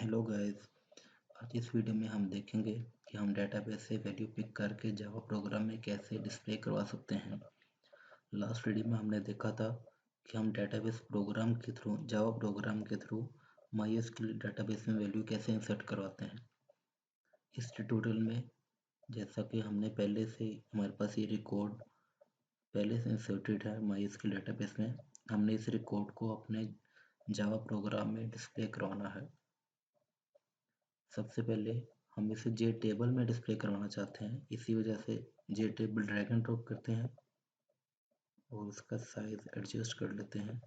Hello guys. आज इस video में हम देखेंगे कि हम डेटाबेस से वैल्यू पिक करके जावा प्रोग्राम में कैसे डिस्प्ले करवा सकते हैं। लास्ट वीडियो में हमने देखा था कि हम डेटाबेस प्रोग्राम के थ्रू जावा प्रोग्राम के थ्रू MySQL डेटाबेस में वैल्यू कैसे इंसर्ट करवाते हैं। इस ट्यूटोरियल में जैसा कि हमने पहले से हमारे पास ये रिकॉर्ड पहले से इंसर्टेड है MySQL डेटाबेस में, हमने इस रिकॉर्ड को अपने जावा प्रोग्राम में डिस्प्ले करवाना है। सबसे पहले हम इसे जे टेबल में डिस्प्ले करवाना चाहते हैं, इसी वजह से जे टेबल ड्रैग एंड ड्रॉप करते हैं और उसका साइज एडजस्ट कर लेते हैं।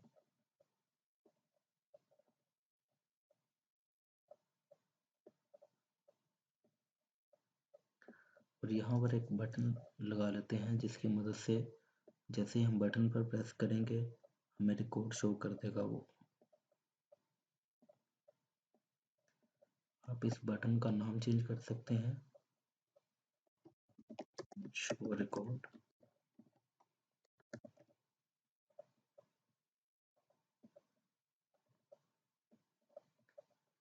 और यहाँ पर एक बटन लगा लेते हैं जिसकी मदद से जैसे ही हम बटन पर प्रेस करेंगे हमें रिकॉर्ड शो कर देगा वो। आप इस बटन का नाम चेंज कर सकते हैं, शो रिकॉर्ड।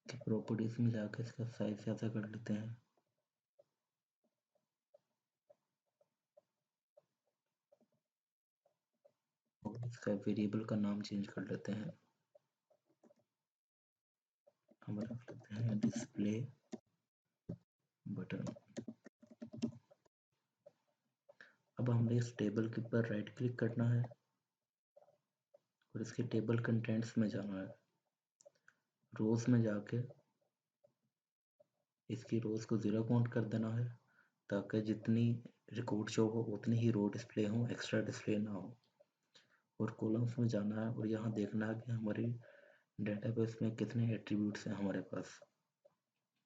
प्रॉपर्टीज में जाकर इसका साइज ज़्यादा कर लेते हैं। और इसका वेरिएबल का नाम चेंज कर लेते हैं, हम रख लेते हैं डिस्प्ले बटन। अब हमने इस टेबल के ऊपर राइट क्लिक करना है और इसके टेबल कंटेंट्स में जाना है। रोज में जाके इसकी रोज को 0 काउंट कर देना है ताकि जितनी रिकॉर्ड शो हो उतनी ही रो डिस्प्ले हो, एक्स्ट्रा डिस्प्ले ना हो। और कॉलम्स में जाना है और यहाँ देखना है कि हमारी डेटाबेस में कितने एट्रीब्यूट्स हैं हमारे पास।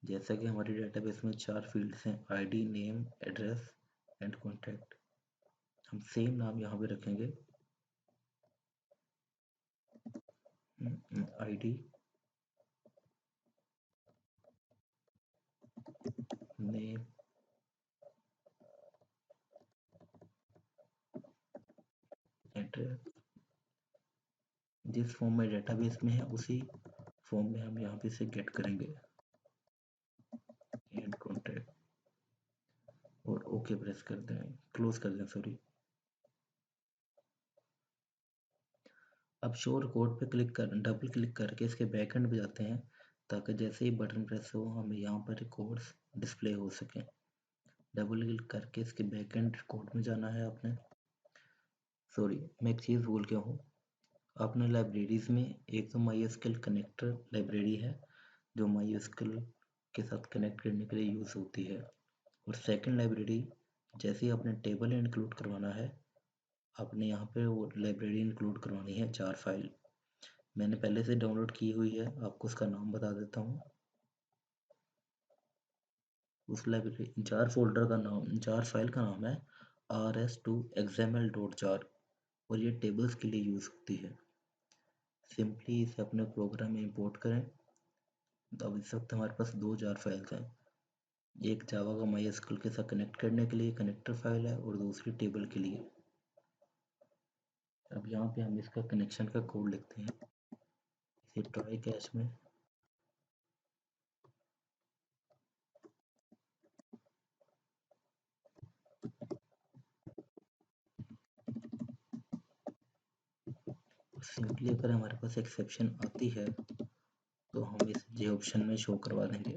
जैसा कि हमारी डेटाबेस में 4 फील्ड्स हैं, ID, name, address and contact. हम सेम नाम यहाँ पे रखेंगे, आईडी, नेम, एड्रेस। जिस फॉर्म में डेटाबेस में है उसी फॉर्म में हम यहाँ पे से गेट करेंगे एंड कॉन्टैक्ट और ओके प्रेस कर दें, क्लोज कर दें, सॉरी। अब शो रिकॉर्ड पे डबल क्लिक करके इसके बैकएंड पे जाते हैं ताकि जैसे ही बटन प्रेस हो हमें यहाँ पर रिकॉर्ड्स डिस्प्ले हो सकें। डबल क्लिक करके इसके बैकएंड रिकॉर्ड में जाना है आपने। सॉरी, मैं एक चीज़ भूल गया हूँ। आपने लाइब्रेरीज में एक तो MySQL कनेक्टर लाइब्रेरी है जो MySQL के साथ कनेक्ट करने के लिए यूज़ होती है, और सेकंड लाइब्रेरी जैसे ही आपने टेबल इंक्लूड करवाना है आपने यहाँ पे वो लाइब्रेरी इंक्लूड करवानी है, जार फाइल। मैंने पहले से डाउनलोड की हुई है, आपको उसका नाम बता देता हूँ। उस लाइब्रेरी जार फोल्डर का नाम, जार फाइल का नाम है rs2xml.jar और ये टेबल्स के लिए यूज़ होती है। सिंपली इसे अपने प्रोग्राम में इंपोर्ट करें। अब इस वक्त हमारे पास 2 जार फाइल्स हैं, एक जावा का MySQL के साथ कनेक्ट करने के लिए कनेक्टर फाइल है और दूसरी टेबल के लिए। अब यहाँ पे हम इसका कनेक्शन का कोड लिखते हैं, इसे ट्राई कैच में सिंपली अगर हमारे पास एक्सेप्शन आती है तो हम इस जे ऑप्शन में शो करवा देंगे।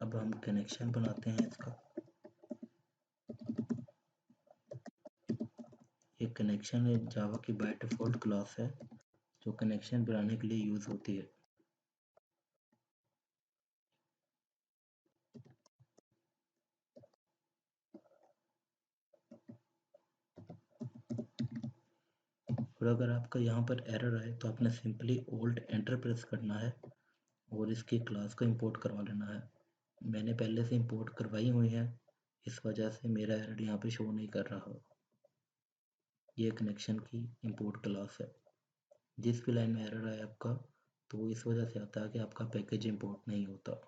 अब हम कनेक्शन बनाते हैं इसका। ये कनेक्शन एक जावा की बाय डिफॉल्ट क्लास है जो कनेक्शन बनाने के लिए यूज होती है। और अगर आपका यहाँ पर एरर आए तो आपने सिंपली ओल्ड एंटर प्रेस करना है और इसकी क्लास को इंपोर्ट करवा लेना है। मैंने पहले से इंपोर्ट करवाई हुई है, इस वजह से मेरा एरर यहाँ पे शो नहीं कर रहा। ये कनेक्शन की इंपोर्ट क्लास है। जिस भी लाइन में एरर आए आपका तो वो इस वजह से आता है कि आपका पैकेज इंपोर्ट नहीं होता।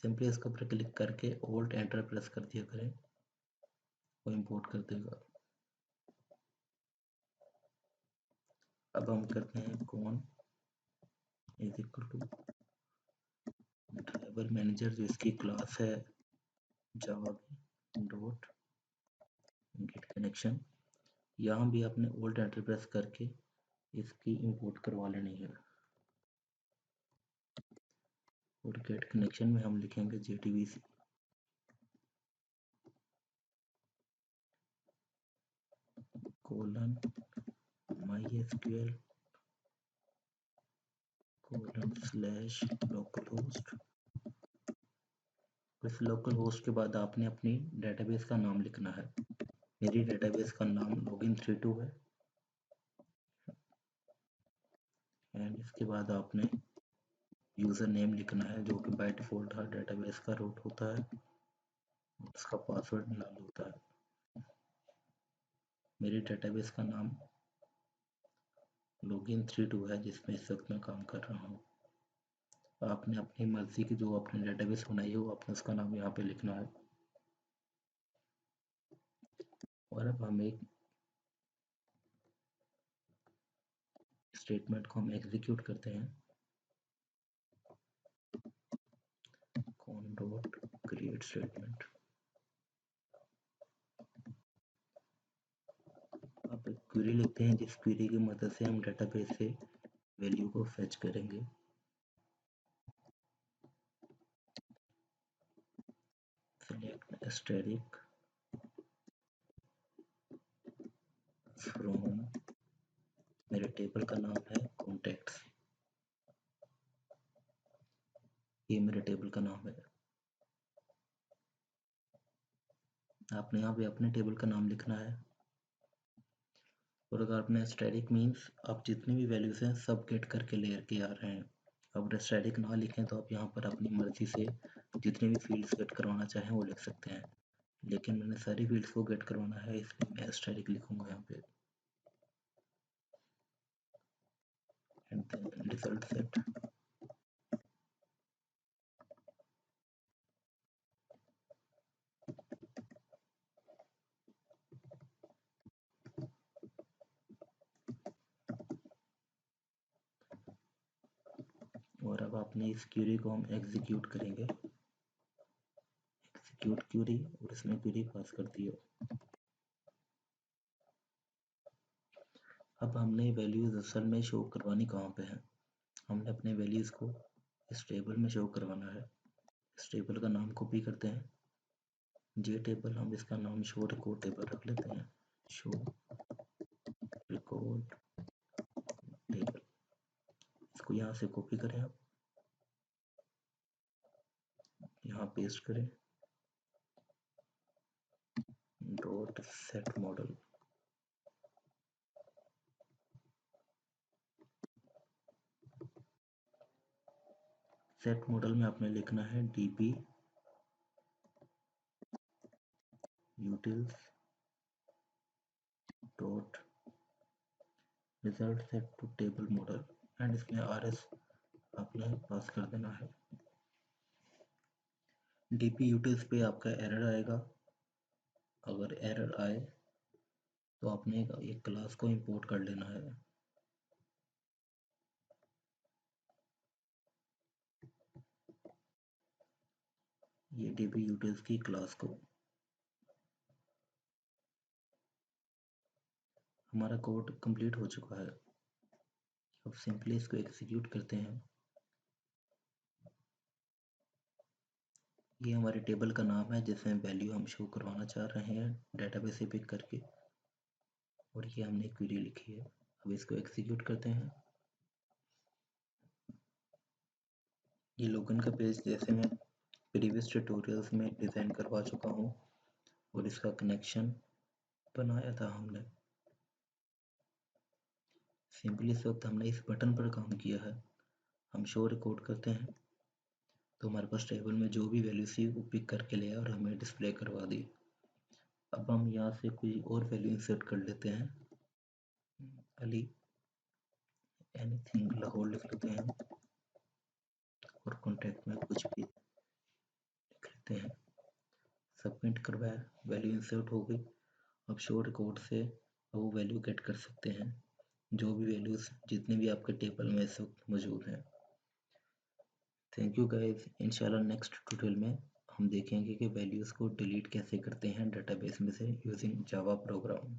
सिंपली इसके ऊपर क्लिक करके ओल्ड एंटर प्रेस कर दिया करें, वो इंपोर्ट कर देगा। अब हम करते हैं कौन is equal to driver manager, जो इसकी क्लास है जावा डॉट गेट कनेक्शन। यहाँ भी आपने ओल्ड एंटर प्रेस करके इसकी इंपोर्ट करवा लेनी है, और गेट कनेक्शन में हम लिखेंगे JDBC colon MySQL colon slash local host. इस लोकल होस्ट के बाद आपने अपनी डेटाबेस का नाम लिखना है। मेरी डेटाबेस का नाम login32 है, एंड इसके बाद आपने यूज़र नेम लिखना है जो कि बाय डिफ़ॉल्ट हर डेटाबेस का रूट होता है, उसका पासवर्ड लाल होता है। मेरी डेटाबेस का नाम login32 है जिसमें इस वक्त मैं काम कर रहा हूँ। आपने अपनी मर्जी की जो आपने डेटाबेस बनाई हो आपने उसका नाम यहाँ पे लिखना है। और अब हम एक स्टेटमेंट को हम एग्जीक्यूट करते हैं, कौन डॉट क्रिएट स्टेटमेंट। अब एक क्वेरी लिखते हैं जिस क्वेरी की मदद से हम डेटाबेस से वैल्यू को फेच करेंगे। सेलेक्ट एस्टेरिक फ्रॉम, मेरे टेबल का नाम है कॉन्टैक्ट्स, ये मेरे टेबल का नाम है। आपने यहाँ पे अपने टेबल का नाम लिखना है। और अगर आपने स्टैटिक मीन्स आप जितनी भी वैल्यूज हैं सब गेट करके ले के आ रहे हैं। अगर स्टैटिक ना लिखें तो आप यहाँ पर अपनी मर्जी से जितने भी फील्ड्स गेट करवाना चाहें वो लिख सकते हैं, लेकिन मैंने सारी फील्ड्स को गेट करवाना है इसलिए मैं स्टैटिक लिखूंगा यहाँ पे। एंड रिजल्ट सेट, और अब आपने इस क्वेरी को हम एग्जीक्यूट करेंगे, एग्जीक्यूट क्वेरी, और इसमें क्वेरी पास कर दिया। अब हमने वैल्यूज असल में शो करवानी कहाँ पे है, हमने अपने वैल्यूज को इस टेबल में शो करवाना है। इस टेबल का नाम कॉपी करते हैं, जे टेबल, हम इसका नाम शो रिकॉर्ड टेबल रख लेते हैं, शो रिकॉर्ड टेबल। इसको यहाँ से कॉपी करें, आप यहाँ पेस्ट करें, dot set model, set model में आपने लिखना है db utils dot result set to table model, and इसमें rs आपने पास कर देना है। db utils पे आपका एरर आएगा, अगर एरर आए तो आपने एक क्लास को इंपोर्ट कर लेना है। ये db utils की क्लास को, हमारा कोड कंप्लीट हो चुका है। अब सिंपली इसको एग्जीक्यूट करते हैं। ये हमारे टेबल का नाम है जिसमें वैल्यू हम शो करवाना चाह रहे हैं डेटाबेस से पिक करके, और ये हमने क्वेरी लिखी है। अब इसको एग्जीक्यूट करते हैं। ये लोगन का पेज जैसे मैं प्रीवियस ट्यूटोरियल्स में डिज़ाइन करवा चुका हूँ, और इसका कनेक्शन बनाया था हमने। सिंपली इस वक्त हमने इस बटन पर काम किया है। हम शो रिकॉर्ड करते हैं तो हमारे पास टेबल में जो भी वैल्यू थी वो पिक करके ले आया और हमें डिस्प्ले करवा दी। अब हम यहाँ से कोई और वैल्यू इंसर्ट कर लेते हैं, अली एनीथिंग लाहौर लिख लेते हैं, और कॉन्टैक्ट में कुछ भी लिख लेते हैं। सबमिट करवाया, वैल्यू इंसर्ट हो गई। अब शो रिकॉर्ड से वो वैल्यू गेट कर सकते हैं। जो भी वैल्यूज़ जितने भी आपके टेबल में इस वक्त मौजूद हैं। Thank you guys. इंशाल्लाह नेक्स्ट ट्यूटोरियल में हम देखेंगे कि वैल्यूज़ को डिलीट कैसे करते हैं डेटाबेस में से यूजिंग जावा प्रोग्राम।